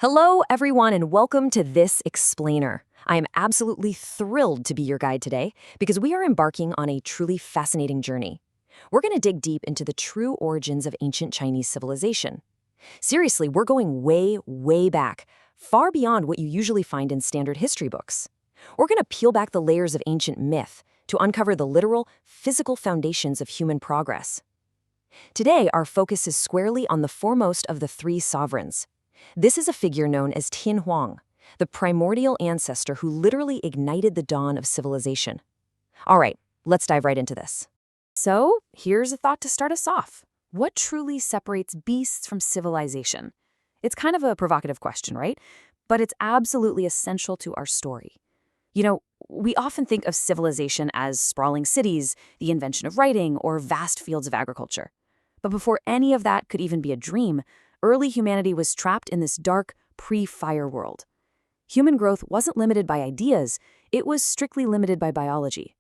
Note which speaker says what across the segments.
Speaker 1: Hello, everyone, and welcome to This Explainer. I am absolutely thrilled to be your guide today because we are embarking on a truly fascinating journey. We're going to dig deep into the true origins of ancient Chinese civilization. Seriously, we're going way, way back, far beyond what you usually find in standard history books. We're going to peel back the layers of ancient myth to uncover the literal, physical foundations of human progress. Today, our focus is squarely on the foremost of the three sovereigns. This is a figure known as Tian Huang, the primordial ancestor who literally ignited the dawn of civilization. All right, let's dive right into this. So, here's a thought to start us off. What truly separates beasts from civilization? It's kind of a provocative question, right? But it's absolutely essential to our story. We often think of civilization as sprawling cities, the invention of writing, or vast fields of agriculture. But before any of that could even be a dream, early humanity was trapped in this dark, pre-fire world. Human growth wasn't limited by ideas, it was strictly limited by biology.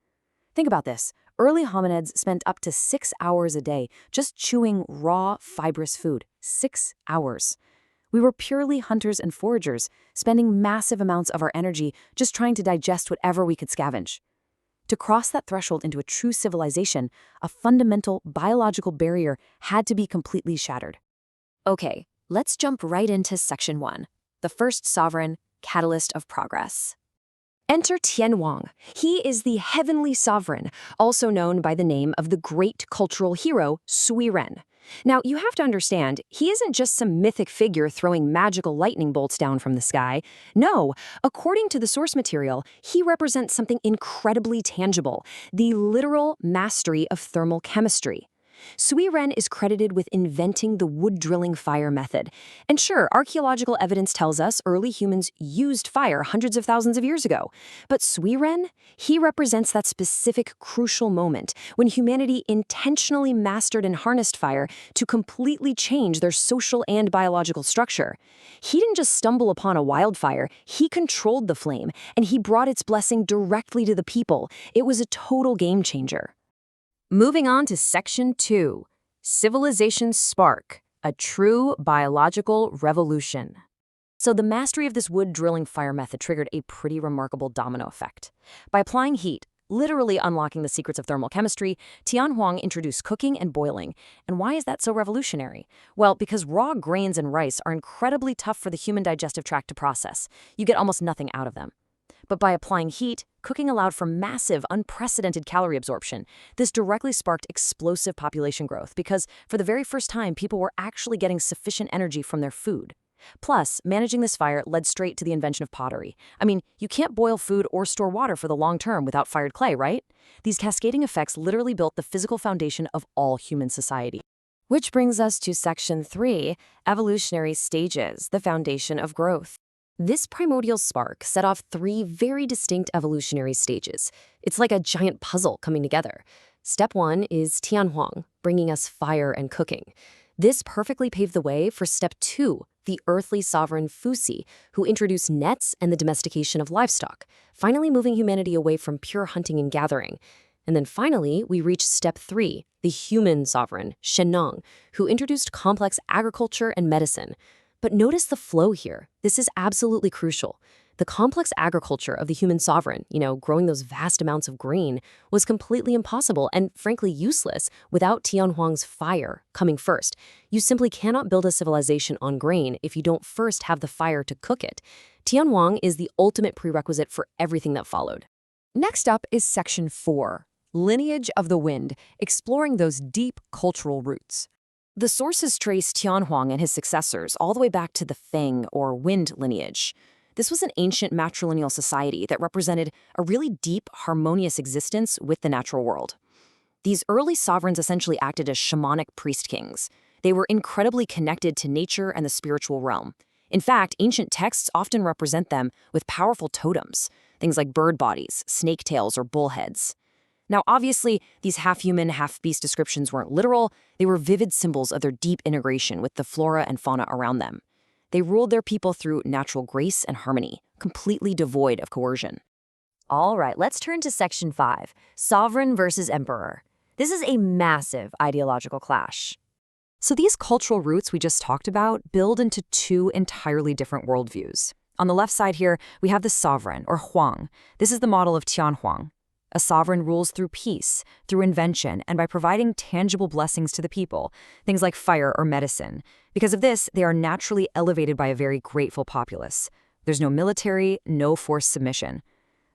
Speaker 1: Think about this. Early hominids spent up to 6 hours a day just chewing raw, fibrous food. 6 hours. We were purely hunters and foragers, spending massive amounts of our energy just trying to digest whatever we could scavenge. To cross that threshold into a true civilization, a fundamental biological barrier had to be completely shattered. Okay, let's jump right into Section 1, the first sovereign, catalyst of progress. Enter Tian Huang. He is the heavenly sovereign, also known by the name of the great cultural hero, Sui Ren. Now, you have to understand, he isn't just some mythic figure throwing magical lightning bolts down from the sky. No, according to the source material, he represents something incredibly tangible, the literal mastery of thermal chemistry. Sui Ren is credited with inventing the wood-drilling fire method. And sure, archaeological evidence tells us early humans used fire hundreds of thousands of years ago. But Sui Ren, he represents that specific crucial moment when humanity intentionally mastered and harnessed fire to completely change their social and biological structure. He didn't just stumble upon a wildfire, he controlled the flame, and he brought its blessing directly to the people. It was a total game changer. Moving on to Section 2, Civilization's Spark, a true biological revolution. So the mastery of this wood-drilling fire method triggered a pretty remarkable domino effect. By applying heat, literally unlocking the secrets of thermal chemistry, Tian Huang introduced cooking and boiling. And why is that so revolutionary? Well, because raw grains and rice are incredibly tough for the human digestive tract to process. You get almost nothing out of them. But by applying heat, cooking allowed for massive, unprecedented calorie absorption. This directly sparked explosive population growth because, for the very first time, people were actually getting sufficient energy from their food. Plus, managing this fire led straight to the invention of pottery. I mean, you can't boil food or store water for the long term without fired clay, right? These cascading effects literally built the physical foundation of all human society. Which brings us to Section 3, Evolutionary Stages, the Foundation of Growth. This primordial spark set off 3 very distinct evolutionary stages. It's like a giant puzzle coming together. Step 1 is Tian Huang, bringing us fire and cooking. This perfectly paved the way for Step 2, the earthly sovereign Fuxi, who introduced nets and the domestication of livestock, finally moving humanity away from pure hunting and gathering. And then finally, we reach Step 3, the human sovereign, Shennong, who introduced complex agriculture and medicine. But notice the flow here. This is absolutely crucial. The complex agriculture of the human sovereign, growing those vast amounts of grain, was completely impossible and frankly useless without Tian Huang's fire coming first. You simply cannot build a civilization on grain if you don't first have the fire to cook it. Tian Huang is the ultimate prerequisite for everything that followed. Next up is Section 4, Lineage of the Wind, exploring those deep cultural roots. The sources trace Tian Huang and his successors all the way back to the Feng, or wind lineage. This was an ancient matrilineal society that represented a really deep, harmonious existence with the natural world. These early sovereigns essentially acted as shamanic priest kings. They were incredibly connected to nature and the spiritual realm. In fact, ancient texts often represent them with powerful totems, things like bird bodies, snake tails, or bullheads. Now, obviously, these half-human, half-beast descriptions weren't literal. They were vivid symbols of their deep integration with the flora and fauna around them. They ruled their people through natural grace and harmony, completely devoid of coercion. All right, let's turn to Section 5, Sovereign versus Emperor. This is a massive ideological clash. So these cultural roots we just talked about build into two entirely different worldviews. On the left side here, we have the sovereign, or Huang. This is the model of Tianhuang. A sovereign rules through peace, through invention, and by providing tangible blessings to the people, things like fire or medicine. Because of this, they are naturally elevated by a very grateful populace. There's no military, no forced submission.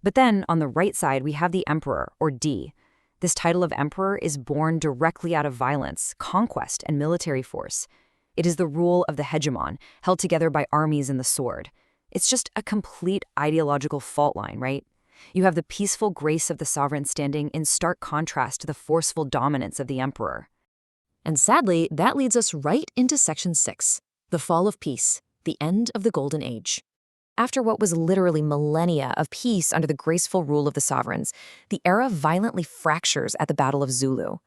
Speaker 1: But then, on the right side, we have the emperor, or Di. This title of emperor is born directly out of violence, conquest, and military force. It is the rule of the hegemon, held together by armies and the sword. It's just a complete ideological fault line, right? You have the peaceful grace of the sovereign standing in stark contrast to the forceful dominance of the emperor. And sadly, that leads us right into Section 6, the fall of peace, the end of the Golden Age. After what was literally millennia of peace under the graceful rule of the sovereigns, the era violently fractures at the Battle of Zulu.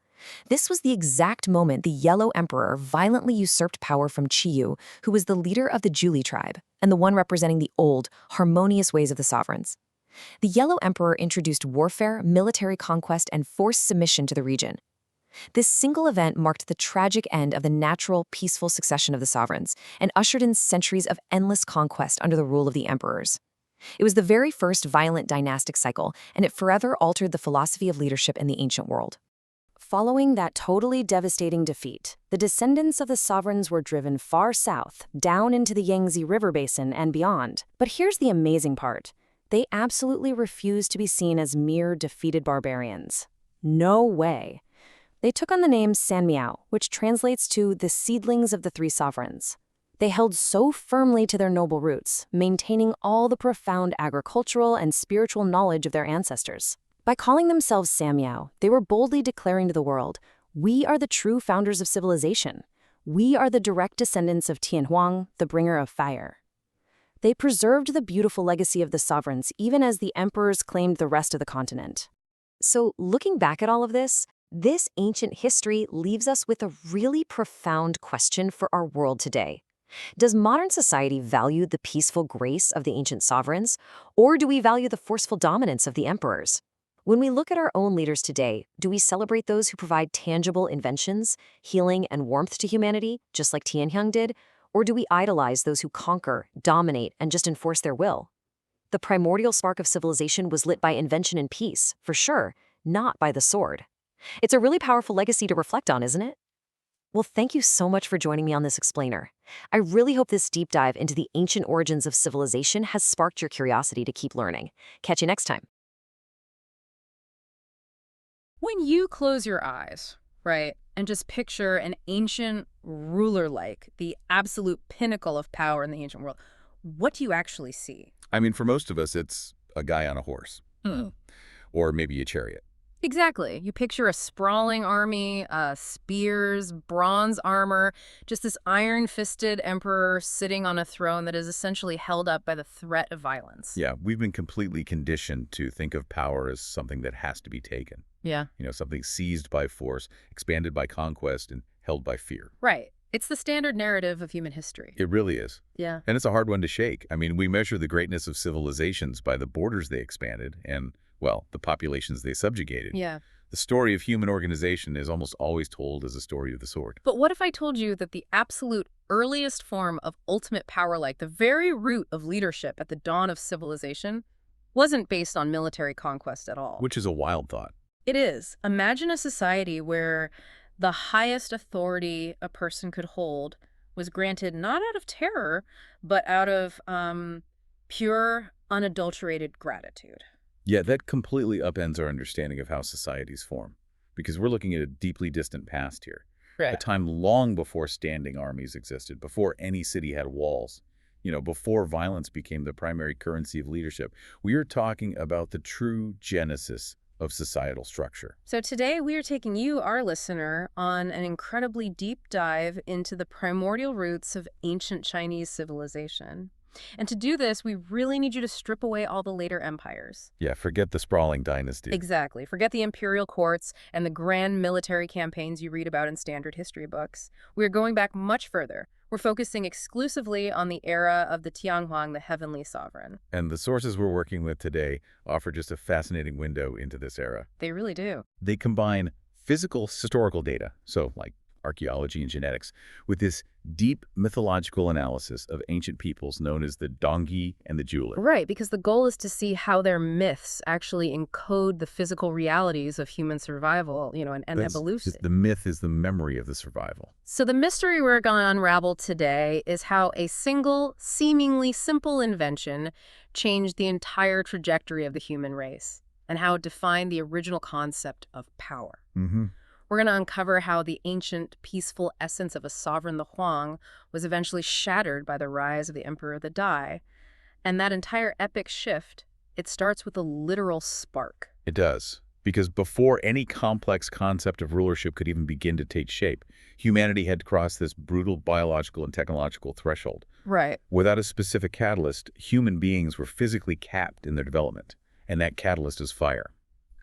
Speaker 1: This was the exact moment the Yellow Emperor violently usurped power from Chiyu, who was the leader of the Juli tribe and the one representing the old, harmonious ways of the sovereigns. The Yellow Emperor introduced warfare, military conquest, and forced submission to the region. This single event marked the tragic end of the natural, peaceful succession of the sovereigns and ushered in centuries of endless conquest under the rule of the emperors. It was the very first violent dynastic cycle, and it forever altered the philosophy of leadership in the ancient world. Following that totally devastating defeat, the descendants of the sovereigns were driven far south, down into the Yangtze River basin and beyond. But here's the amazing part. They absolutely refused to be seen as mere defeated barbarians. No way. They took on the name Sanmiao, which translates to the seedlings of the three sovereigns. They held so firmly to their noble roots, maintaining all the profound agricultural and spiritual knowledge of their ancestors. By calling themselves Sanmiao, they were boldly declaring to the world, "We are the true founders of civilization. We are the direct descendants of Tianhuang, the bringer of fire." They preserved the beautiful legacy of the sovereigns even as the emperors claimed the rest of the continent. So, looking back at all of this ancient history leaves us with a really profound question for our world today. Does modern society value the peaceful grace of the ancient sovereigns, or do we value the forceful dominance of the emperors? When we look at our own leaders today, do we celebrate those who provide tangible inventions, healing, and warmth to humanity, just like Tianhuang did, or do we idolize those who conquer, dominate, and just enforce their will? The primordial spark of civilization was lit by invention and peace, for sure, not by the sword. It's a really powerful legacy to reflect on, isn't it? Well, thank you so much for joining me on this explainer. I really hope this deep dive into the ancient origins of civilization has sparked your curiosity to keep learning. Catch you next time.
Speaker 2: When you close your eyes, right, and just picture an ancient ruler like the absolute pinnacle of power in the ancient world, what do you actually see?
Speaker 3: I mean, for most of us, it's a guy on a horse.
Speaker 2: Hmm.
Speaker 3: Or maybe a chariot.
Speaker 2: Exactly. You picture a sprawling army, spears, bronze armor, just this iron-fisted emperor sitting on a throne that is essentially held up by the threat of violence.
Speaker 3: Yeah, we've been completely conditioned to think of power as something that has to be taken.
Speaker 2: Yeah.
Speaker 3: Something seized by force, expanded by conquest, and held by fear.
Speaker 2: Right. It's the standard narrative of human history.
Speaker 3: It really is.
Speaker 2: Yeah.
Speaker 3: And it's a hard one to shake. I mean, we measure the greatness of civilizations by the borders they expanded and, well, the populations they subjugated.
Speaker 2: Yeah.
Speaker 3: The story of human organization is almost always told as a story of the sword.
Speaker 2: But what if I told you that the absolute earliest form of ultimate power, like the very root of leadership at the dawn of civilization, wasn't based on military conquest at all?
Speaker 3: Which is a wild thought.
Speaker 2: It is. Imagine a society where the highest authority a person could hold was granted not out of terror, but out of pure, unadulterated gratitude.
Speaker 3: Yeah, that completely upends our understanding of how societies form, because we're looking at a deeply distant past here.
Speaker 2: Right.
Speaker 3: A time long before standing armies existed, before any city had walls, before violence became the primary currency of leadership. We are talking about the true genesis of societal structure.
Speaker 2: So today we are taking you, our listener, on an incredibly deep dive into the primordial roots of ancient Chinese civilization. And to do this, we really need you to strip away all the later empires.
Speaker 3: Yeah, forget the sprawling dynasty.
Speaker 2: Exactly. Forget the imperial courts and the grand military campaigns you read about in standard history books. We're going back much further. We're focusing exclusively on the era of the Tianhuang, the heavenly sovereign.
Speaker 3: And the sources we're working with today offer just a fascinating window into this era.
Speaker 2: They really do.
Speaker 3: They combine physical historical data, so like archaeology and genetics, with this deep mythological analysis of ancient peoples known as the Dongi and the Jeweler.
Speaker 2: Right, because the goal is to see how their myths actually encode the physical realities of human survival, and evolution.
Speaker 3: The myth is the memory of the survival.
Speaker 2: So the mystery we're going to unravel today is how a single, seemingly simple invention changed the entire trajectory of the human race, and how it defined the original concept of power.
Speaker 3: Mm-hmm.
Speaker 2: We're going to uncover how the ancient, peaceful essence of a sovereign, the Huang, was eventually shattered by the rise of the Emperor of the Dai. And that entire epic shift, it starts with a literal spark.
Speaker 3: It does. Because before any complex concept of rulership could even begin to take shape, humanity had crossed this brutal biological and technological threshold.
Speaker 2: Right.
Speaker 3: Without a specific catalyst, human beings were physically capped in their development. And that catalyst is fire.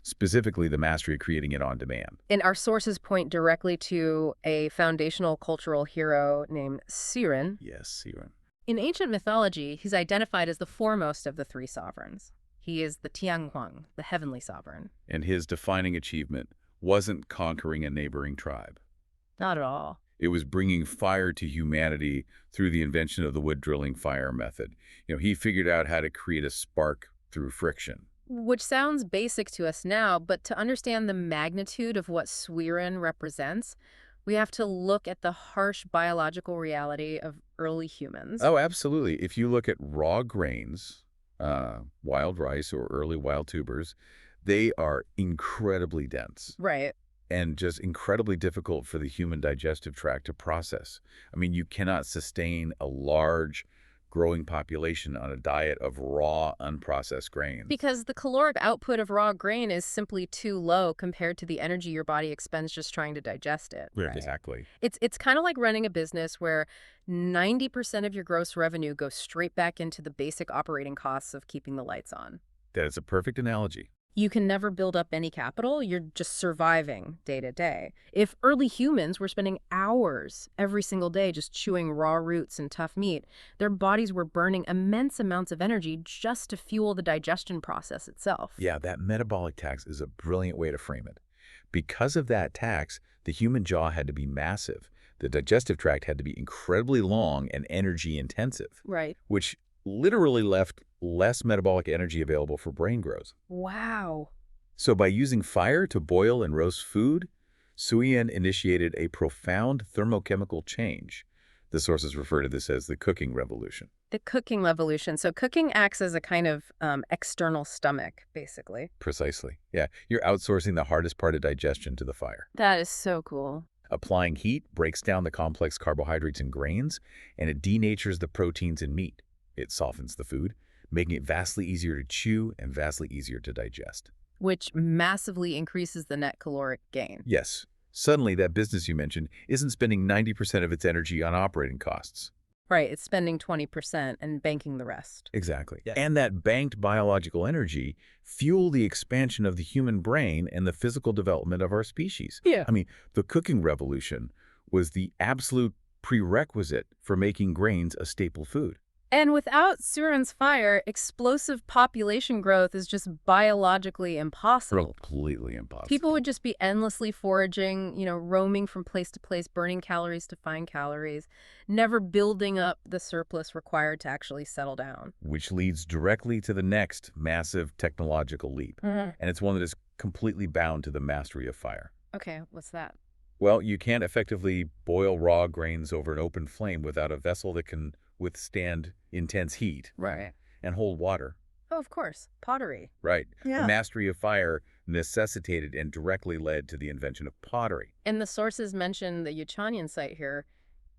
Speaker 3: Specifically, the mastery of creating it on demand.
Speaker 2: And our sources point directly to a foundational cultural hero named Siren.
Speaker 3: Yes, Siren.
Speaker 2: In ancient mythology, he's identified as the foremost of the three sovereigns. He is the Tianhuang, the heavenly sovereign.
Speaker 3: And his defining achievement wasn't conquering a neighboring tribe.
Speaker 2: Not at all.
Speaker 3: It was bringing fire to humanity through the invention of the wood drilling fire method. He figured out how to create a spark through friction.
Speaker 2: Which sounds basic to us now, but to understand the magnitude of what Swiren represents, we have to look at the harsh biological reality of early humans.
Speaker 3: Oh, absolutely. If you look at raw grains, wild rice or early wild tubers, they are incredibly dense.
Speaker 2: Right.
Speaker 3: And just incredibly difficult for the human digestive tract to process. I mean, you cannot sustain a large growing population on a diet of raw, unprocessed grains.
Speaker 2: Because the caloric output of raw grain is simply too low compared to the energy your body expends just trying to digest it.
Speaker 3: Right. Exactly.
Speaker 2: It's kind of like running a business where 90% of your gross revenue goes straight back into the basic operating costs of keeping the lights on.
Speaker 3: That is a perfect analogy.
Speaker 2: You can never build up any capital. You're just surviving day to day. If early humans were spending hours every single day just chewing raw roots and tough meat, their bodies were burning immense amounts of energy just to fuel the digestion process itself.
Speaker 3: Yeah, that metabolic tax is a brilliant way to frame it. Because of that tax, the human jaw had to be massive. The digestive tract had to be incredibly long and energy intensive.
Speaker 2: Right.
Speaker 3: Which literally left less metabolic energy available for brain growth.
Speaker 2: Wow.
Speaker 3: So by using fire to boil and roast food, Suyen initiated a profound thermochemical change. The sources refer to this as the cooking revolution.
Speaker 2: The cooking revolution. So cooking acts as a kind of external stomach, basically.
Speaker 3: Precisely. Yeah, you're outsourcing the hardest part of digestion to the fire.
Speaker 2: That is so cool.
Speaker 3: Applying heat breaks down the complex carbohydrates in grains, and it denatures the proteins in meat. It softens the food, making it vastly easier to chew and vastly easier to digest.
Speaker 2: Which massively increases the net caloric gain.
Speaker 3: Yes. Suddenly, that business you mentioned isn't spending 90% of its energy on operating costs.
Speaker 2: Right, it's spending 20% and banking the rest.
Speaker 3: Exactly.
Speaker 4: Yeah.
Speaker 3: And that banked biological energy fueled the expansion of the human brain and the physical development of our species.
Speaker 2: Yeah.
Speaker 3: I mean, the cooking revolution was the absolute prerequisite for making grains a staple food.
Speaker 2: And without Suren's fire, explosive population growth is just biologically impossible.
Speaker 3: Completely impossible.
Speaker 2: People would just be endlessly foraging, roaming from place to place, burning calories to find calories, never building up the surplus required to actually settle down.
Speaker 3: Which leads directly to the next massive technological leap.
Speaker 2: Mm-hmm.
Speaker 3: And it's one that is completely bound to the mastery of fire.
Speaker 2: Okay, what's that?
Speaker 3: Well, you can't effectively boil raw grains over an open flame without a vessel that can withstand intense heat
Speaker 2: Right.
Speaker 3: and hold water.
Speaker 2: Oh, of course. Pottery.
Speaker 3: Right.
Speaker 4: Yeah.
Speaker 3: The mastery of fire necessitated and directly led to the invention of pottery.
Speaker 2: And the sources mention the Yuchanian site here.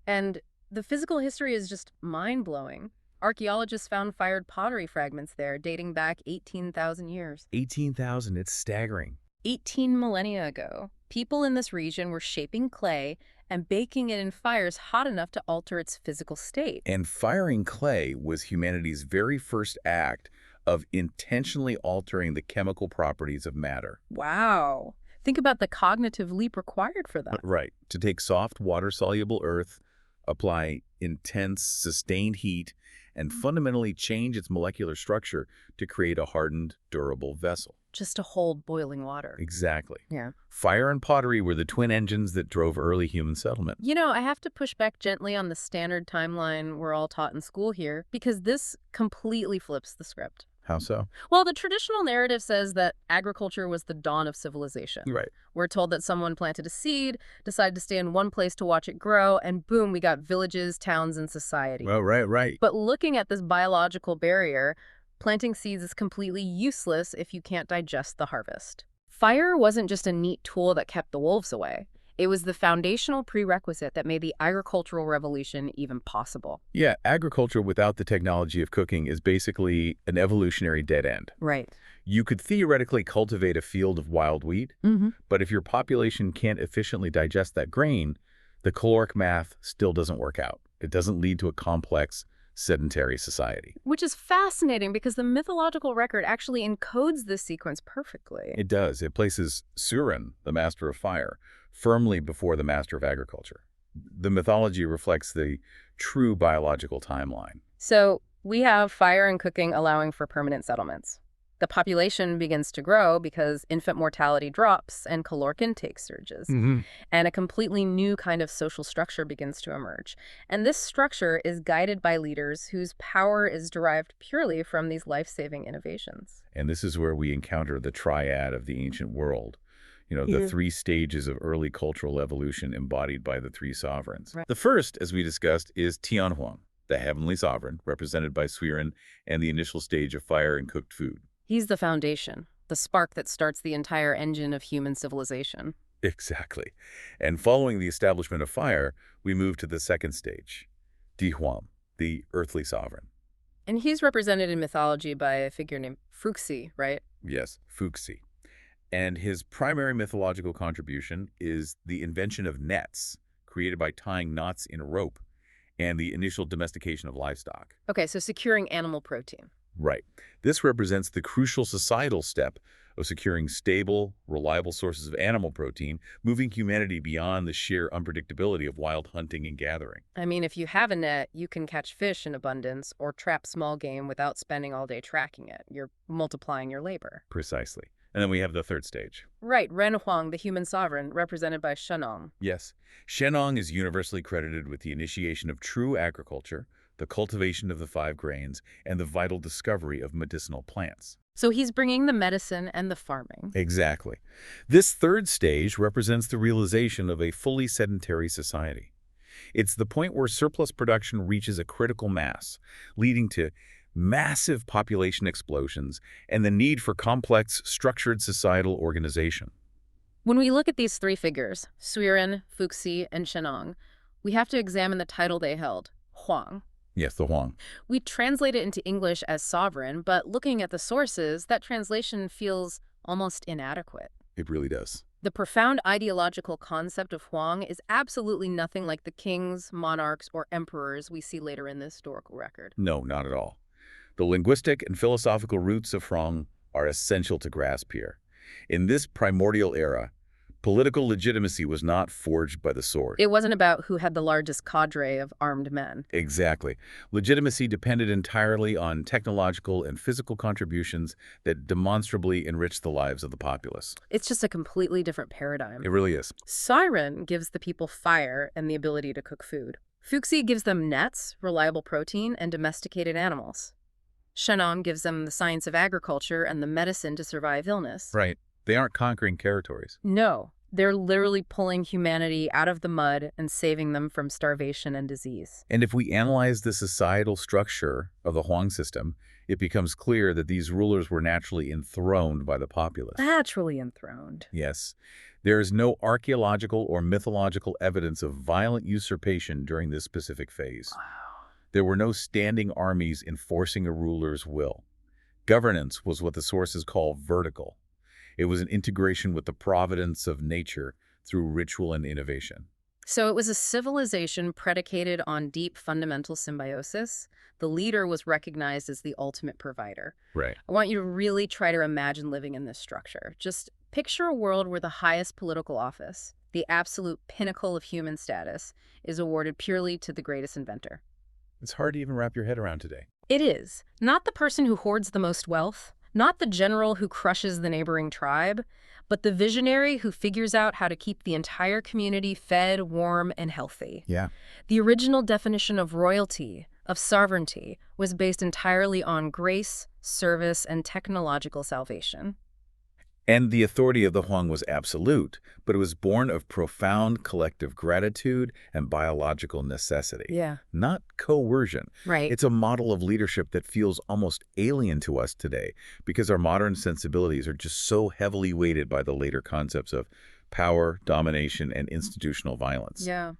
Speaker 2: And the physical history is just mind-blowing. Archaeologists found fired pottery fragments there dating back 18,000 years.
Speaker 3: 18,000, it's staggering.
Speaker 2: 18 millennia ago, people in this region were shaping clay and baking it in fires hot enough to alter its physical state.
Speaker 3: And firing clay was humanity's very first act of intentionally altering the chemical properties of matter.
Speaker 2: Wow. Think about the cognitive leap required for that.
Speaker 3: Right. To take soft, water-soluble earth, apply intense, sustained heat, and fundamentally change its molecular structure to create a hardened, durable vessel.
Speaker 2: just to hold boiling water.
Speaker 3: Exactly.
Speaker 2: Yeah.
Speaker 3: Fire and pottery were the twin engines that drove early human settlement.
Speaker 2: You know, I have to push back gently on the standard timeline we're all taught in school here, because this completely flips the script.
Speaker 3: How so?
Speaker 2: Well, the traditional narrative says that agriculture was the dawn of civilization.
Speaker 3: Right.
Speaker 2: We're told that someone planted a seed, decided to stay in one place to watch it grow, and boom, we got villages, towns, and society.
Speaker 3: Well, right.
Speaker 2: But looking at this biological barrier, planting seeds is completely useless if you can't digest the harvest. Fire wasn't just a neat tool that kept the wolves away. It was the foundational prerequisite that made the agricultural revolution even possible.
Speaker 3: Yeah, agriculture without the technology of cooking is basically an evolutionary dead end.
Speaker 2: Right.
Speaker 3: You could theoretically cultivate a field of wild wheat, but if your population can't efficiently digest that grain, the caloric math still doesn't work out. It doesn't lead to a complex, sedentary society.
Speaker 2: Which is fascinating because the mythological record actually encodes this sequence perfectly.
Speaker 3: It does. It places Suren, the master of fire, firmly before the master of agriculture. The mythology reflects the true biological timeline.
Speaker 2: So we have fire and cooking allowing for permanent settlements. The population begins to grow because infant mortality drops and caloric intake surges. And a completely new kind of social structure begins to emerge. And this structure is guided by leaders whose power is derived purely from these life-saving innovations.
Speaker 3: And this is where we encounter the triad of the ancient world. You know, the three stages of early cultural evolution embodied by the three sovereigns.
Speaker 2: Right.
Speaker 3: The first, as we discussed, is Tianhuang, the heavenly sovereign, represented by Suiren and the initial stage of fire and cooked food.
Speaker 2: He's the foundation, the spark that starts the entire engine of human civilization.
Speaker 3: Exactly. And following the establishment of fire, we move to the second stage, Dihuang, the earthly sovereign.
Speaker 2: And he's represented in mythology by a figure named Fuxi, right?
Speaker 3: Yes, Fuxi. And his primary mythological contribution is the invention of nets, created by tying knots in a rope, and the initial domestication of livestock.
Speaker 2: Okay, so securing animal protein.
Speaker 3: Right. This represents the crucial societal step of securing stable, reliable sources of animal protein, moving humanity beyond the sheer unpredictability of wild hunting and gathering.
Speaker 2: I mean, if you have a net, you can catch fish in abundance or trap small game without spending all day tracking it. You're multiplying your labor.
Speaker 3: Precisely. And then we have the third stage.
Speaker 2: Right, Renhuang, the human sovereign, represented by Shenong.
Speaker 3: Yes. Shenong is universally credited with the initiation of true agriculture, the cultivation of the 5 grains, and the vital discovery of medicinal plants.
Speaker 2: So he's bringing the medicine and the farming.
Speaker 3: Exactly. This third stage represents the realization of a fully sedentary society. It's the point where surplus production reaches a critical mass, leading to massive population explosions and the need for complex, structured societal organization.
Speaker 2: When we look at these three figures, Suiren, Fuxi, and Shenong, we have to examine the title they held, Huang.
Speaker 3: Yes, the Huang.
Speaker 2: We translate it into English as sovereign, but looking at the sources, that translation feels almost inadequate.
Speaker 3: It really does.
Speaker 2: The profound ideological concept of Huang is absolutely nothing like the kings, monarchs, or emperors we see later in the historical record.
Speaker 3: No, not at all. The linguistic and philosophical roots of Huang are essential to grasp here. In this primordial era, political legitimacy was not forged by the sword.
Speaker 2: It wasn't about who had the largest cadre of armed men.
Speaker 3: Exactly. Legitimacy depended entirely on technological and physical contributions that demonstrably enriched the lives of the populace.
Speaker 2: It's just a completely different paradigm.
Speaker 3: It really is.
Speaker 2: Siren gives the people fire and the ability to cook food. Fuxi gives them nets, reliable protein, and domesticated animals. Shenong gives them the science of agriculture and the medicine to survive illness.
Speaker 3: Right. They aren't conquering territories.
Speaker 2: No, they're literally pulling humanity out of the mud and saving them from starvation and disease.
Speaker 3: And if we analyze the societal structure of the Huang system, it becomes clear that these rulers were naturally enthroned by the populace.
Speaker 2: Naturally enthroned.
Speaker 3: Yes. There is no archaeological or mythological evidence of violent usurpation during this specific phase.
Speaker 2: Wow.
Speaker 3: There were no standing armies enforcing a ruler's will. Governance was what the sources call vertical. It was an integration with the providence of nature through ritual and innovation.
Speaker 2: So it was a civilization predicated on deep fundamental symbiosis. The leader was recognized as the ultimate provider.
Speaker 3: Right.
Speaker 2: I want you to really try to imagine living in this structure. Just picture a world where the highest political office, the absolute pinnacle of human status, is awarded purely to the greatest inventor.
Speaker 3: It's hard to even wrap your head around today.
Speaker 2: It is. Not the person who hoards the most wealth, Not the general who crushes the neighboring tribe, but the visionary who figures out how to keep the entire community fed, warm, and healthy.
Speaker 3: Yeah.
Speaker 2: The original definition of royalty, of sovereignty, was based entirely on grace, service, and technological salvation.
Speaker 3: And the authority of the Huang was absolute, but it was born of profound collective gratitude and biological necessity.
Speaker 2: Yeah.
Speaker 3: Not coercion.
Speaker 2: Right.
Speaker 3: It's a model of leadership that feels almost alien to us today because our modern sensibilities are just so heavily weighted by the later concepts of power, domination, and institutional violence.
Speaker 2: Yeah.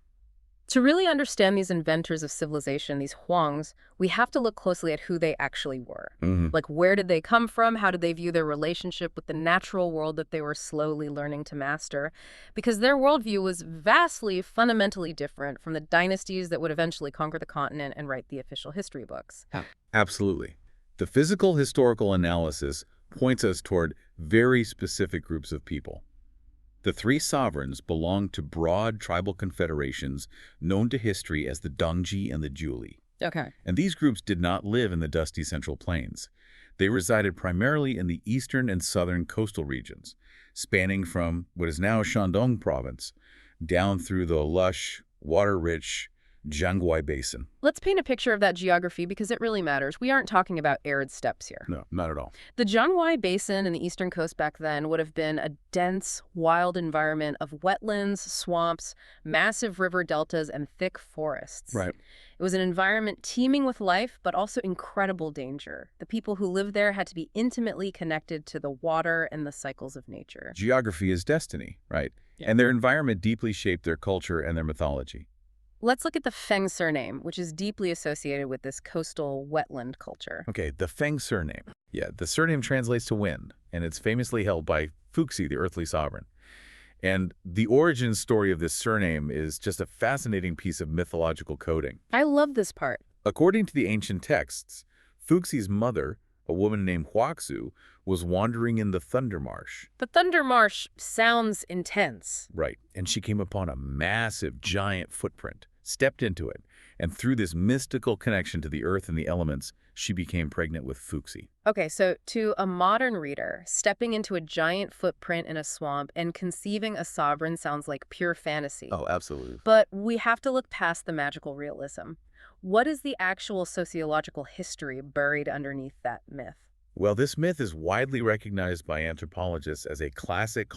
Speaker 2: To really understand these inventors of civilization, these Huangs, we have to look closely at who they actually were. Like, where did they come from? How did they view their relationship with the natural world that they were slowly learning to master? Because their worldview was vastly, fundamentally different from the dynasties that would eventually conquer the continent and write the official history books.
Speaker 3: Absolutely. The physical historical analysis points us toward very specific groups of people. The three sovereigns belonged to broad tribal confederations known to history as the Dongji and the Juli.
Speaker 2: Okay.
Speaker 3: And these groups did not live in the dusty central plains. They resided primarily in the eastern and southern coastal regions, spanning from what is now Shandong province down through the lush, water-rich Jianghuai Basin.
Speaker 2: Let's paint a picture of that geography because it really matters. We aren't talking about arid steppes here.
Speaker 3: No, not at all.
Speaker 2: The Jianghuai Basin and the eastern coast back then would have been a dense, wild environment of wetlands, swamps, massive river deltas, and thick forests.
Speaker 3: Right.
Speaker 2: It was an environment teeming with life, but also incredible danger. The people who lived there had to be intimately connected to the water and the cycles of nature.
Speaker 3: Geography is destiny, right?
Speaker 2: Yeah.
Speaker 3: And their environment deeply shaped their culture and their mythology.
Speaker 2: Let's look at the Feng surname, which is deeply associated with this coastal wetland culture.
Speaker 3: Okay, the Feng surname. Yeah, the surname translates to wind, and it's famously held by Fuxi, the earthly sovereign. And the origin story of this surname is just a fascinating piece of mythological coding.
Speaker 2: I love this part.
Speaker 3: According to the ancient texts, Fuxi's mother, a woman named Huaxu, was wandering in the Thunder Marsh.
Speaker 2: The Thunder Marsh sounds intense.
Speaker 3: Right, and she came upon a massive, giant footprint, stepped into it, and through this mystical connection to the earth and the elements, she became pregnant with Fuxi.
Speaker 2: Okay, so to a modern reader, stepping into a giant footprint in a swamp and conceiving a sovereign sounds like pure fantasy.
Speaker 3: Oh, absolutely.
Speaker 2: But we have to look past the magical realism. What is the actual sociological history buried underneath that myth?
Speaker 3: Well, this myth is widely recognized by anthropologists as a classic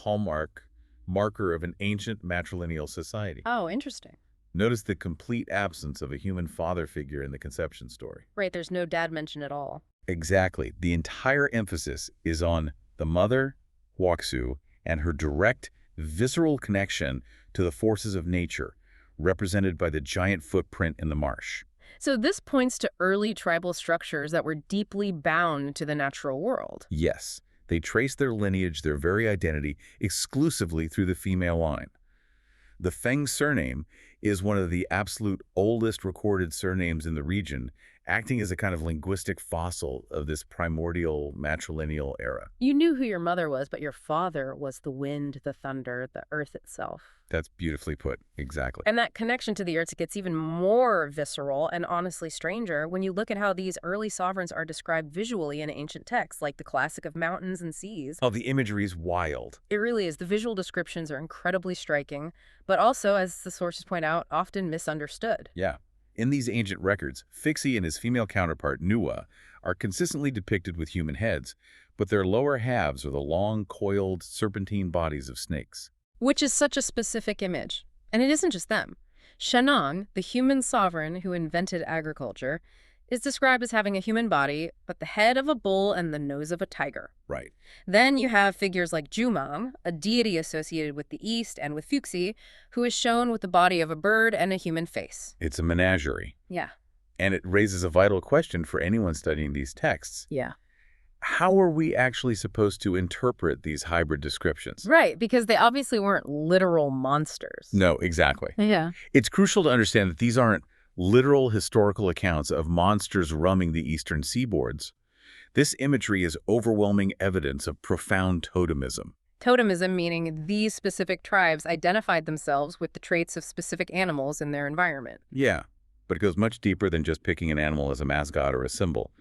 Speaker 3: marker of an ancient matrilineal society.
Speaker 2: Oh, interesting.
Speaker 3: Notice the complete absence of a human father figure in the conception story.
Speaker 2: Right, there's no dad mention at all.
Speaker 3: Exactly. The entire emphasis is on the mother, Huaxu, and her direct, visceral connection to the forces of nature, represented by the giant footprint in the marsh.
Speaker 2: So this points to early tribal structures that were deeply bound to the natural world.
Speaker 3: Yes, they trace their lineage, their very identity, exclusively through the female line. The Feng surname is one of the absolute oldest recorded surnames in the region, acting as a kind of linguistic fossil of this primordial matrilineal era.
Speaker 2: You knew who your mother was, but your father was the wind, the thunder, the earth itself.
Speaker 3: That's beautifully put. Exactly.
Speaker 2: And that connection to the earth gets even more visceral and honestly stranger when you look at how these early sovereigns are described visually in ancient texts, like the classic of mountains and seas.
Speaker 3: Oh, the imagery is wild.
Speaker 2: It really is. The visual descriptions are incredibly striking, but also, as the sources point out, often misunderstood.
Speaker 3: Yeah. In these ancient records, Fixie and his female counterpart, Nuwa, are consistently depicted with human heads, but their lower halves are the long, coiled, serpentine bodies of snakes.
Speaker 2: Which is such a specific image. And it isn't just them. Shenong, the human sovereign who invented agriculture, is described as having a human body, but the head of a bull and the nose of a tiger.
Speaker 3: Right.
Speaker 2: Then you have figures like Jumang, a deity associated with the East and with Fuxi, who is shown with the body of a bird and a human face.
Speaker 3: It's a menagerie.
Speaker 2: Yeah.
Speaker 3: And it raises a vital question for anyone studying these texts.
Speaker 2: Yeah.
Speaker 3: How are we actually supposed to interpret these hybrid descriptions?
Speaker 2: Right, because they obviously weren't literal monsters.
Speaker 3: No, exactly.
Speaker 2: Yeah.
Speaker 3: It's crucial to understand that these aren't literal historical accounts of monsters roaming the eastern seaboards. This imagery is overwhelming evidence of profound totemism.
Speaker 2: Totemism meaning these specific tribes identified themselves with the traits of specific animals in their environment.
Speaker 3: Yeah, but it goes much deeper than just picking an animal as a mascot or a symbol.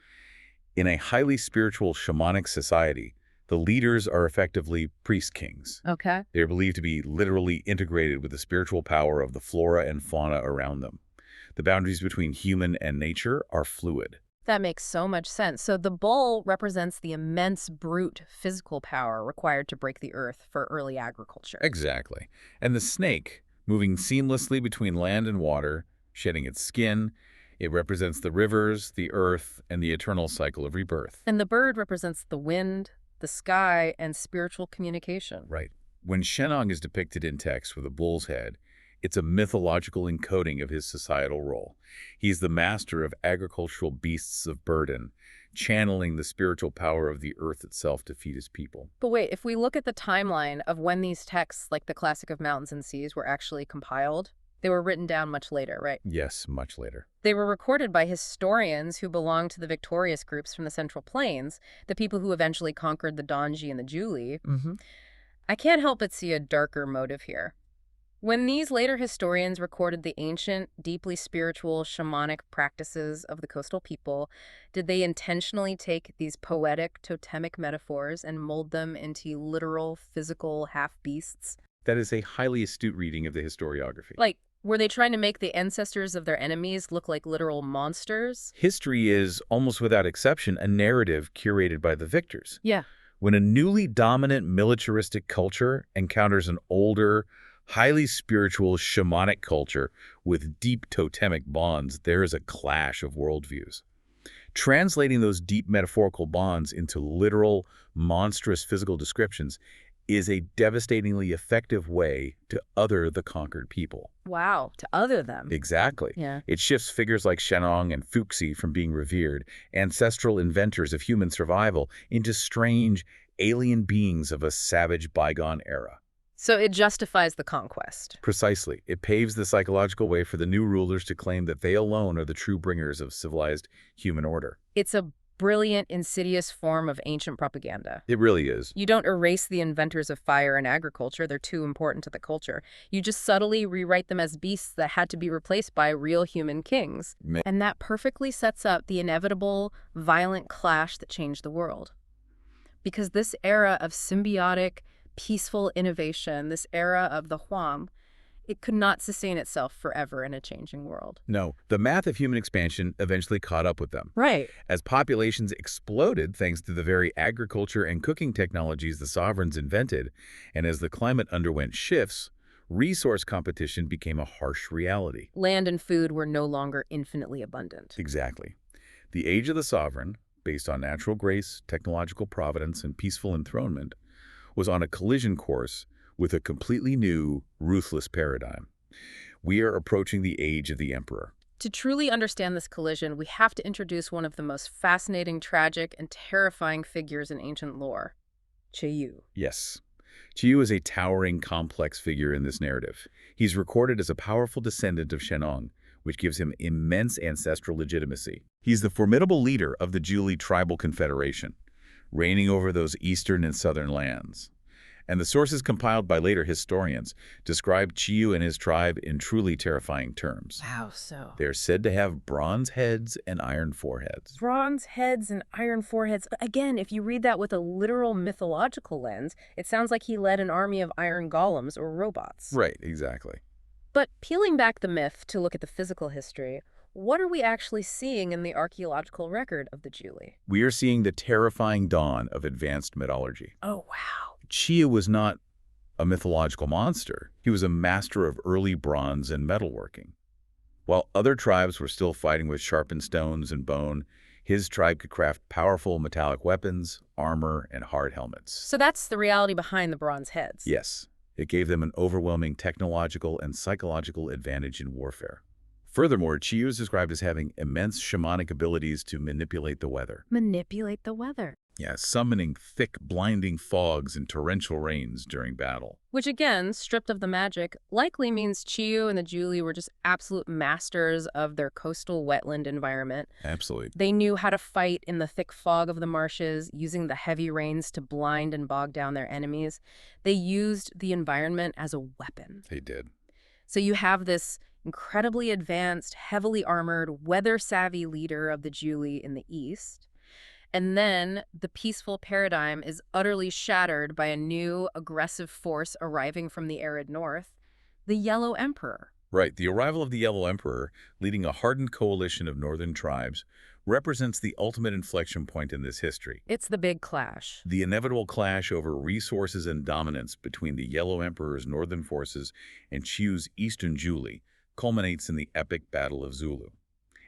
Speaker 3: In a highly spiritual shamanic society, the leaders are effectively priest-kings.
Speaker 2: Okay.
Speaker 3: They are believed to be literally integrated with the spiritual power of the flora and fauna around them. The boundaries between human and nature are fluid.
Speaker 2: That makes so much sense. So the bull represents the immense brute physical power required to break the earth for early agriculture.
Speaker 3: Exactly. And the snake, moving seamlessly between land and water, shedding its skin, it represents the rivers, the earth, and the eternal cycle of rebirth.
Speaker 2: And the bird represents the wind, the sky, and spiritual communication.
Speaker 3: Right. When Shenong is depicted in text with a bull's head, it's a mythological encoding of his societal role. He's the master of agricultural beasts of burden, channeling the spiritual power of the earth itself to feed his people.
Speaker 2: But wait, if we look at the timeline of when these texts, like the Classic of Mountains and Seas, were actually compiled, they were written down much later, right?
Speaker 3: Yes, much later.
Speaker 2: They were recorded by historians who belonged to the victorious groups from the Central Plains, the people who eventually conquered the Donji and the Zhuli. I can't help but see a darker motive here. When these later historians recorded the ancient, deeply spiritual, shamanic practices of the coastal people, did they intentionally take these poetic, totemic metaphors and mold them into literal, physical half-beasts?
Speaker 3: That is a highly astute reading of the historiography.
Speaker 2: Like, were they trying to make the ancestors of their enemies look like literal monsters?
Speaker 3: History is, almost without exception, a narrative curated by the victors.
Speaker 2: Yeah.
Speaker 3: When a newly dominant militaristic culture encounters an older, highly spiritual shamanic culture with deep totemic bonds, there is a clash of worldviews. Translating those deep metaphorical bonds into literal, monstrous physical descriptions is a devastatingly effective way to other the conquered people.
Speaker 2: Wow, to other them.
Speaker 3: Exactly.
Speaker 2: Yeah.
Speaker 3: It shifts figures like Shenong and Fuxi from being revered, ancestral inventors of human survival, into strange, alien beings of a savage bygone era.
Speaker 2: So it justifies the conquest.
Speaker 3: Precisely. It paves the psychological way for the new rulers to claim that they alone are the true bringers of civilized human order.
Speaker 2: It's a brilliant, insidious form of ancient propaganda.
Speaker 3: It really is.
Speaker 2: You don't erase the inventors of fire and agriculture. They're too important to the culture. You just subtly rewrite them as beasts that had to be replaced by real human kings. And that perfectly sets up the inevitable, violent clash that changed the world. Because this era of symbiotic, peaceful innovation, this era of the Huam, it could not sustain itself forever in a changing world.
Speaker 3: No, the math of human expansion eventually caught up with them.
Speaker 2: Right.
Speaker 3: As populations exploded thanks to the very agriculture and cooking technologies the sovereigns invented, and as the climate underwent shifts, resource competition became a harsh reality.
Speaker 2: Land and food were no longer infinitely abundant.
Speaker 3: Exactly. The age of the sovereign, based on natural grace, technological providence, and peaceful enthronement, was on a collision course with a completely new, ruthless paradigm. We are approaching the age of the emperor.
Speaker 2: To truly understand this collision, we have to introduce one of the most fascinating, tragic, and terrifying figures in ancient lore, Qiyu.
Speaker 3: Yes. Qiyu is a towering, complex figure in this narrative. He's recorded as a powerful descendant of Shenong, which gives him immense ancestral legitimacy. He's the formidable leader of the Zhuli tribal confederation, reigning over those eastern and southern lands. And the sources compiled by later historians describe Qiyu and his tribe in truly terrifying terms.
Speaker 2: Wow, so.
Speaker 3: They are said to have bronze heads and iron foreheads.
Speaker 2: Bronze heads and iron foreheads. Again, if you read that with a literal mythological lens, it sounds like he led an army of iron golems or robots.
Speaker 3: Right, exactly.
Speaker 2: But peeling back the myth to look at the physical history, what are we actually seeing in the archaeological record of the Zhuli?
Speaker 3: We are seeing the terrifying dawn of advanced metallurgy.
Speaker 2: Oh, wow.
Speaker 3: Qiyu was not a mythological monster. He was a master of early bronze and metalworking. While other tribes were still fighting with sharpened stones and bone, his tribe could craft powerful metallic weapons, armor, and hard helmets.
Speaker 2: So that's the reality behind the bronze heads.
Speaker 3: Yes, it gave them an overwhelming technological and psychological advantage in warfare. Furthermore, Qiyu is described as having immense shamanic abilities to manipulate the weather.
Speaker 2: Manipulate the weather.
Speaker 3: Yeah, summoning thick, blinding fogs and torrential rains during battle.
Speaker 2: Which again, stripped of the magic, likely means Qiyu and the Zhuli were just absolute masters of their coastal wetland environment.
Speaker 3: Absolutely.
Speaker 2: They knew how to fight in the thick fog of the marshes, using the heavy rains to blind and bog down their enemies. They used the environment as a weapon.
Speaker 3: They did.
Speaker 2: So you have this incredibly advanced, heavily armored, weather-savvy leader of the Zhuli in the east. And then the peaceful paradigm is utterly shattered by a new, aggressive force arriving from the arid north, the Yellow Emperor.
Speaker 3: Right, the arrival of the Yellow Emperor, leading a hardened coalition of northern tribes, represents the ultimate inflection point in this history.
Speaker 2: It's the big clash.
Speaker 3: The inevitable clash over resources and dominance between the Yellow Emperor's northern forces and Chiu's eastern Zhuli culminates in the epic Battle of Zulu.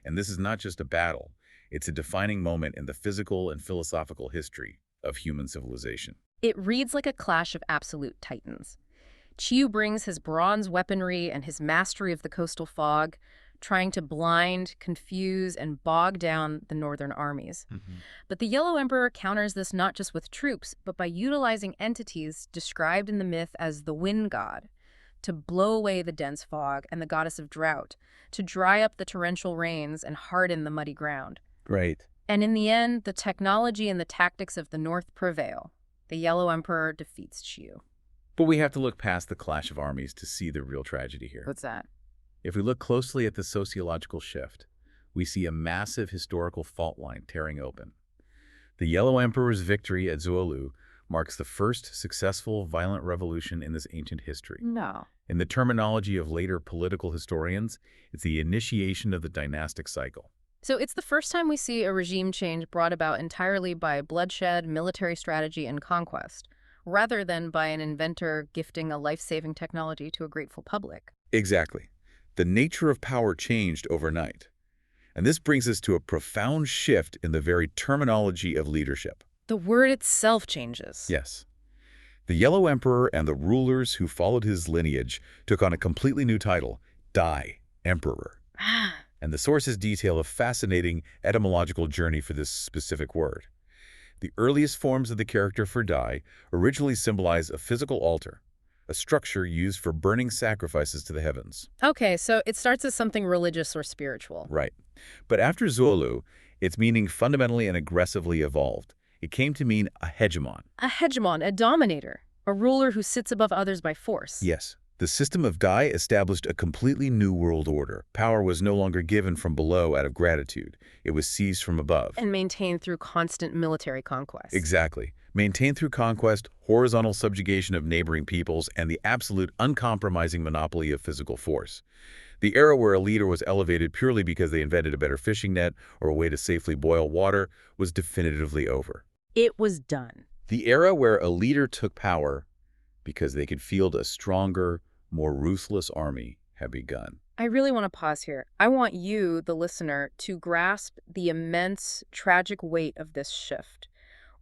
Speaker 3: And this is not just a battle, it's a defining moment in the physical and philosophical history of human civilization.
Speaker 2: It reads like a clash of absolute titans. Chiu brings his bronze weaponry and his mastery of the coastal fog, trying to blind, confuse, and bog down the northern armies. But the Yellow Emperor counters this not just with troops, but by utilizing entities described in the myth as the wind god, to blow away the dense fog, and the goddess of drought, to dry up the torrential rains and harden the muddy ground.
Speaker 3: Right.
Speaker 2: And in the end, the technology and the tactics of the North prevail. The Yellow Emperor defeats Chiu.
Speaker 3: But we have to look past the clash of armies to see the real tragedy here.
Speaker 2: What's that?
Speaker 3: If we look closely at the sociological shift, we see a massive historical fault line tearing open. The Yellow Emperor's victory at Zuolu marks the first successful violent revolution in this ancient history.
Speaker 2: No.
Speaker 3: In the terminology of later political historians, it's the initiation of the dynastic cycle.
Speaker 2: So it's the first time we see a regime change brought about entirely by bloodshed, military strategy, and conquest, rather than by an inventor gifting a life-saving technology to a grateful public.
Speaker 3: Exactly. The nature of power changed overnight. And this brings us to a profound shift in the very terminology of leadership.
Speaker 2: The word itself changes.
Speaker 3: Yes. The Yellow Emperor and the rulers who followed his lineage took on a completely new title, Dai, Emperor. And the sources detail a fascinating etymological journey for this specific word. The earliest forms of the character for Dai originally symbolize a physical altar, a structure used for burning sacrifices to the heavens.
Speaker 2: Okay, so it starts as something religious or spiritual.
Speaker 3: Right. But after Zulu, its meaning fundamentally and aggressively evolved. It came to mean a hegemon.
Speaker 2: A hegemon, a dominator, a ruler who sits above others by force.
Speaker 3: Yes. The system of Dai established a completely new world order. Power was no longer given from below out of gratitude. It was seized from above.
Speaker 2: And maintained through constant military conquest.
Speaker 3: Exactly. Maintained through conquest, horizontal subjugation of neighboring peoples, and the absolute uncompromising monopoly of physical force. The era where a leader was elevated purely because they invented a better fishing net or a way to safely boil water was definitively over.
Speaker 2: It was done.
Speaker 3: The era where a leader took power because they could field a stronger, more ruthless army had begun.
Speaker 2: I really want to pause here. I want you, the listener, to grasp the immense, tragic weight of this shift.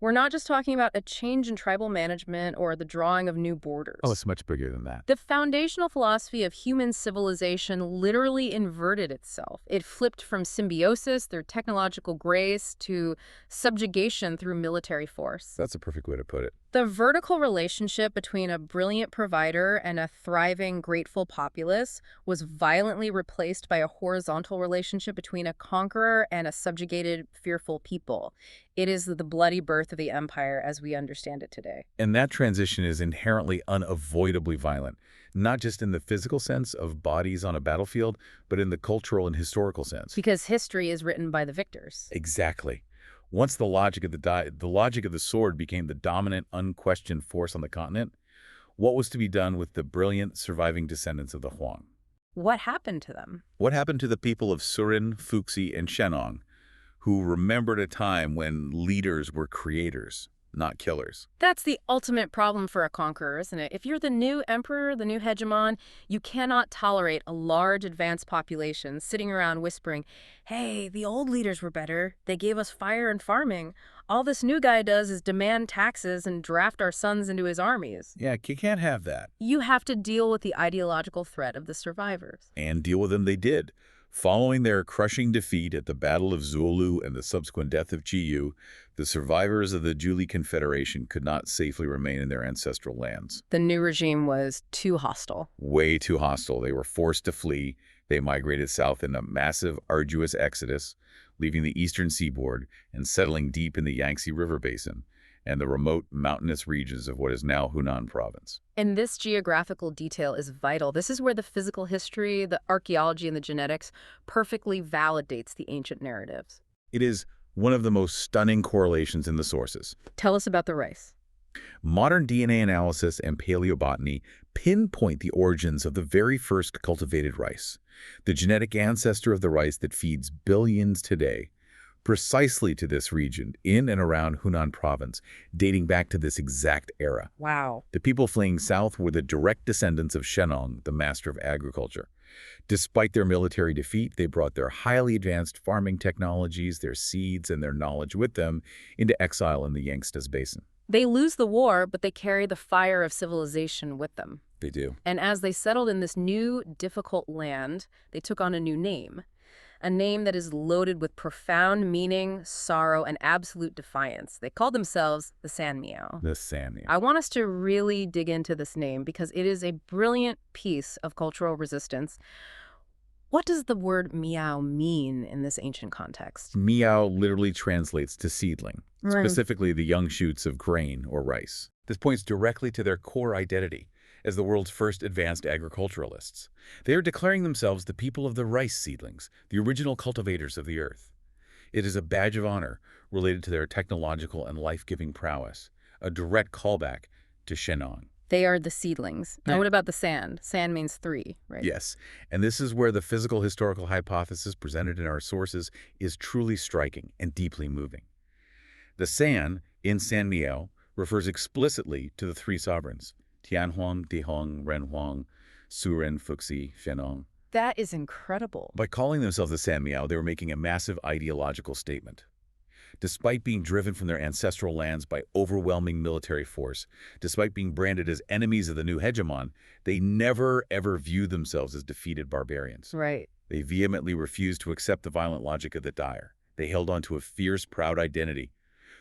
Speaker 2: We're not just talking about a change in tribal management or the drawing of new borders.
Speaker 3: Oh, it's much bigger than that.
Speaker 2: The foundational philosophy of human civilization literally inverted itself. It flipped from symbiosis through technological grace to subjugation through military force.
Speaker 3: That's a perfect way to put it.
Speaker 2: The vertical relationship between a brilliant provider and a thriving, grateful populace was violently replaced by a horizontal relationship between a conqueror and a subjugated, fearful people. It is the bloody birth of the empire as we understand it today.
Speaker 3: And that transition is inherently unavoidably violent, not just in the physical sense of bodies on a battlefield, but in the cultural and historical sense.
Speaker 2: Because history is written by the victors.
Speaker 3: Exactly. Once the logic of the sword became the dominant, unquestioned force on the continent, what was to be done with the brilliant surviving descendants of the Huang?
Speaker 2: What happened to them?
Speaker 3: What happened to the people of Surin, Fuxi, and Shennong, who remembered a time when leaders were creators, not killers?
Speaker 2: That's the ultimate problem for a conqueror, isn't it? If you're the new emperor, the new hegemon, you cannot tolerate a large advanced population sitting around whispering, hey, the old leaders were better. They gave us fire and farming. All this new guy does is demand taxes and draft our sons into his armies.
Speaker 3: Yeah, you can't have that.
Speaker 2: You have to deal with the ideological threat of the survivors.
Speaker 3: And deal with them they did. Following their crushing defeat at the Battle of Zulu and the subsequent death of Chiyu, the survivors of the Zhuli Confederation could not safely remain in their ancestral lands.
Speaker 2: The new regime was too hostile.
Speaker 3: Way too hostile. They were forced to flee. They migrated south in a massive, arduous exodus, leaving the eastern seaboard and settling deep in the Yangtze River Basin and the remote mountainous regions of what is now Hunan Province.
Speaker 2: And this geographical detail is vital. This is where the physical history, the archaeology, and the genetics perfectly validates the ancient narratives.
Speaker 3: It is one of the most stunning correlations in the sources.
Speaker 2: Tell us about the rice.
Speaker 3: Modern DNA analysis and paleobotany pinpoint the origins of the very first cultivated rice, the genetic ancestor of the rice that feeds billions today, precisely to this region in and around Hunan province, dating back to this exact era.
Speaker 2: Wow.
Speaker 3: The people fleeing south were the direct descendants of Shennong, the master of agriculture. Despite their military defeat, they brought their highly advanced farming technologies, their seeds, and their knowledge with them into exile in the Yangtze Basin.
Speaker 2: They lose the war, but they carry the fire of civilization with them.
Speaker 3: They do.
Speaker 2: And as they settled in this new, difficult land, they took on a new name. A name that is loaded with profound meaning, sorrow, and absolute defiance. They called themselves the San Miao.
Speaker 3: The Sanya.
Speaker 2: I want us to really dig into this name because it is a brilliant piece of cultural resistance. What does the word Miao mean in this ancient context?
Speaker 3: Miao literally translates to seedling,
Speaker 2: Right.
Speaker 3: specifically the young shoots of grain or rice. This points directly to their core identity as the world's first advanced agriculturalists. They are declaring themselves the people of the rice seedlings, the original cultivators of the earth. It is a badge of honor related to their technological and life-giving prowess, a direct callback to Shennong.
Speaker 2: They are the seedlings. Now,
Speaker 3: Yeah.
Speaker 2: what about the sand? Sand means 3, right?
Speaker 3: Yes, and this is where the physical historical hypothesis presented in our sources is truly striking and deeply moving. The San in San Miao refers explicitly to the 3 sovereigns, Tianhuang, Dihong, Renhuang, Suren, Fuxi, Fenong.
Speaker 2: That is incredible.
Speaker 3: By calling themselves the San Miao, they were making a massive ideological statement. Despite being driven from their ancestral lands by overwhelming military force, despite being branded as enemies of the new hegemon, they never, ever viewed themselves as defeated barbarians.
Speaker 2: Right.
Speaker 3: They vehemently refused to accept the violent logic of the dire. They held on to a fierce, proud identity.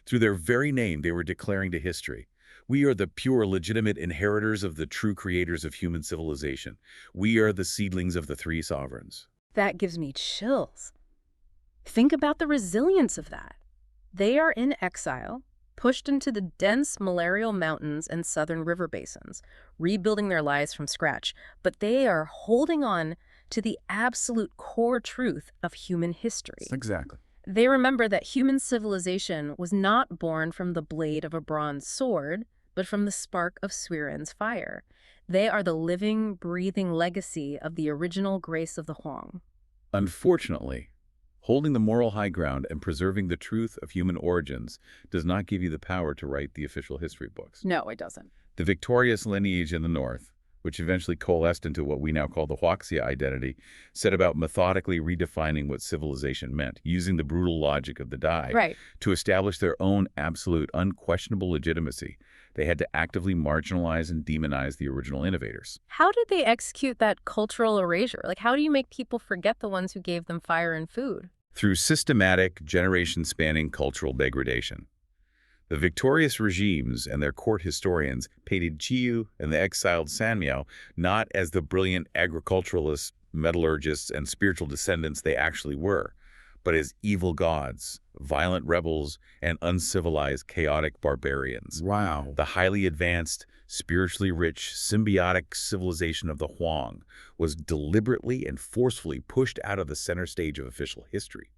Speaker 3: Through their very name, they were declaring to history, "We are the pure, legitimate inheritors of the true creators of human civilization. We are the seedlings of the 3 sovereigns."
Speaker 2: That gives me chills. Think about the resilience of that. They are in exile, pushed into the dense malarial mountains and southern river basins, rebuilding their lives from scratch, but they are holding on to the absolute core truth of human history.
Speaker 3: Exactly.
Speaker 2: They remember that human civilization was not born from the blade of a bronze sword, but from the spark of Suiren's fire. They are the living, breathing legacy of the original grace of the Huang.
Speaker 3: Unfortunately, holding the moral high ground and preserving the truth of human origins does not give you the power to write the official history books.
Speaker 2: No, it doesn't.
Speaker 3: The victorious lineage in the north, which eventually coalesced into what we now call the Huaxia identity, set about methodically redefining what civilization meant, using the brutal logic of the Dai
Speaker 2: Right.
Speaker 3: to establish their own absolute, unquestionable legitimacy. They had to actively marginalize and demonize the original innovators.
Speaker 2: How did they execute that cultural erasure? Like, how do you make people forget the ones who gave them fire and food?
Speaker 3: Through systematic, generation-spanning cultural degradation. The victorious regimes and their court historians painted Chiyu and the exiled San Miao not as the brilliant agriculturalists, metallurgists, and spiritual descendants they actually were, but as evil gods, violent rebels, and uncivilized, chaotic barbarians.
Speaker 4: Wow.
Speaker 3: The highly advanced, spiritually rich, symbiotic civilization of the Huang was deliberately and forcefully pushed out of the center stage of official history.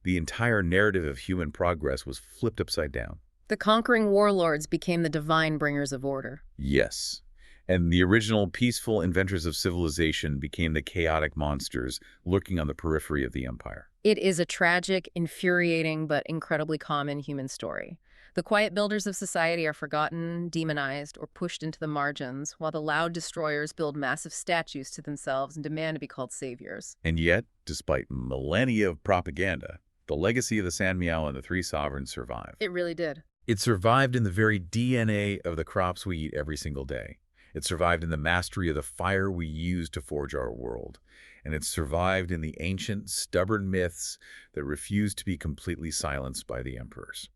Speaker 3: The entire narrative of human progress was flipped upside down.
Speaker 2: The conquering warlords became the divine bringers of order.
Speaker 3: Yes. And the original peaceful inventors of civilization became the chaotic monsters lurking on the periphery of the empire.
Speaker 2: It is a tragic, infuriating, but incredibly common human story. The quiet builders of society are forgotten, demonized, or pushed into the margins, while the loud destroyers build massive statues to themselves and demand to be called saviors.
Speaker 3: And yet, despite millennia of propaganda, the legacy of the San Miao and the 3 sovereigns survived.
Speaker 2: It really did.
Speaker 3: It survived in the very DNA of the crops we eat every single day. It survived in the mastery of the fire we use to forge our world. And it survived in the ancient, stubborn myths that refused to be completely silenced by the emperors.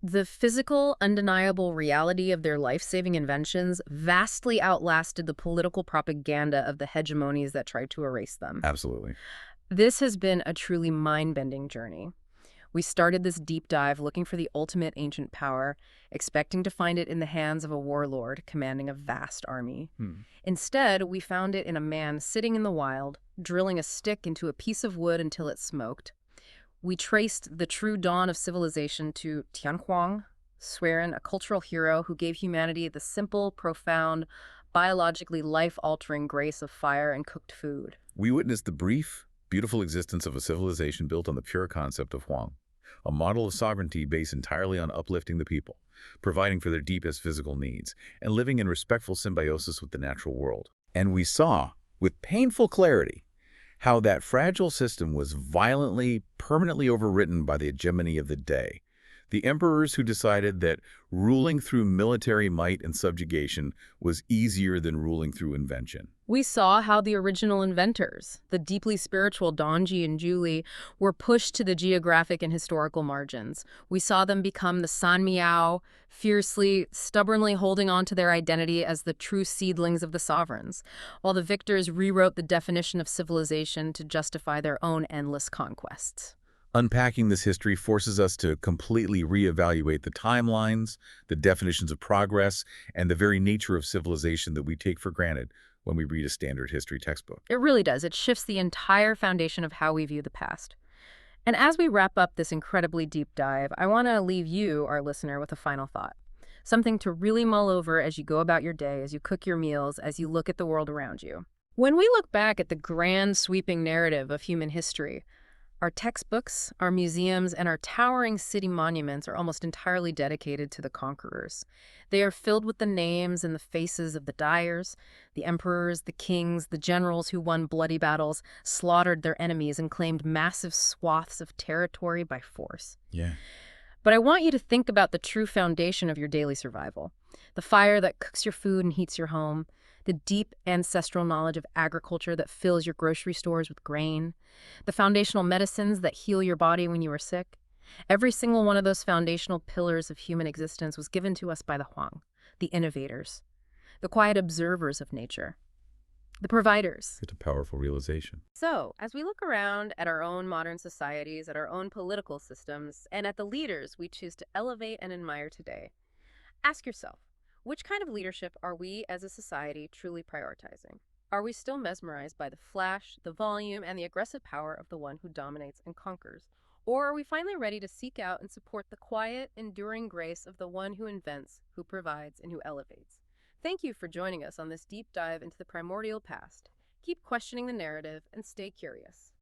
Speaker 2: The physical, undeniable reality of their life-saving inventions vastly outlasted the political propaganda of the hegemonies that tried to erase them.
Speaker 3: Absolutely.
Speaker 2: This has been a truly mind-bending journey. We started this deep dive looking for the ultimate ancient power, expecting to find it in the hands of a warlord commanding a vast army. Instead, we found it in a man sitting in the wild, drilling a stick into a piece of wood until it smoked. We traced the true dawn of civilization to Tianhuang, Swearin, a cultural hero who gave humanity the simple, profound, biologically life-altering grace of fire and cooked food.
Speaker 3: We witnessed the brief, beautiful existence of a civilization built on the pure concept of Huang, a model of sovereignty based entirely on uplifting the people, providing for their deepest physical needs, and living in respectful symbiosis with the natural world. And we saw, with painful clarity, how that fragile system was violently, permanently overwritten by the hegemony of the day. The emperors who decided that ruling through military might and subjugation was easier than ruling through invention.
Speaker 2: We saw how the original inventors, the deeply spiritual Donji and Zhuli, were pushed to the geographic and historical margins. We saw them become the Sanmiao, fiercely, stubbornly holding on to their identity as the true seedlings of the sovereigns, while the victors rewrote the definition of civilization to justify their own endless conquests.
Speaker 3: Unpacking this history forces us to completely reevaluate the timelines, the definitions of progress, and the very nature of civilization that we take for granted when we read a standard history textbook.
Speaker 2: It really does. It shifts the entire foundation of how we view the past. And as we wrap up this incredibly deep dive, I want to leave you, our listener, with a final thought. Something to really mull over as you go about your day, as you cook your meals, as you look at the world around you. When we look back at the grand, sweeping narrative of human history, our textbooks, our museums, and our towering city monuments are almost entirely dedicated to the conquerors. They are filled with the names and the faces of the dyers, the emperors, the kings, the generals who won bloody battles, slaughtered their enemies, and claimed massive swaths of territory by force.
Speaker 3: Yeah.
Speaker 2: But I want you to think about the true foundation of your daily survival. The fire that cooks your food and heats your home, the deep ancestral knowledge of agriculture that fills your grocery stores with grain, the foundational medicines that heal your body when you are sick. Every single one of those foundational pillars of human existence was given to us by the Huang, the innovators, the quiet observers of nature, the providers.
Speaker 3: It's a powerful realization.
Speaker 2: So, as we look around at our own modern societies, at our own political systems, and at the leaders we choose to elevate and admire today, ask yourself, which kind of leadership are we as a society truly prioritizing? Are we still mesmerized by the flash, the volume, and the aggressive power of the one who dominates and conquers? Or are we finally ready to seek out and support the quiet, enduring grace of the one who invents, who provides, and who elevates? Thank you for joining us on this deep dive into the primordial past. Keep questioning the narrative and stay curious.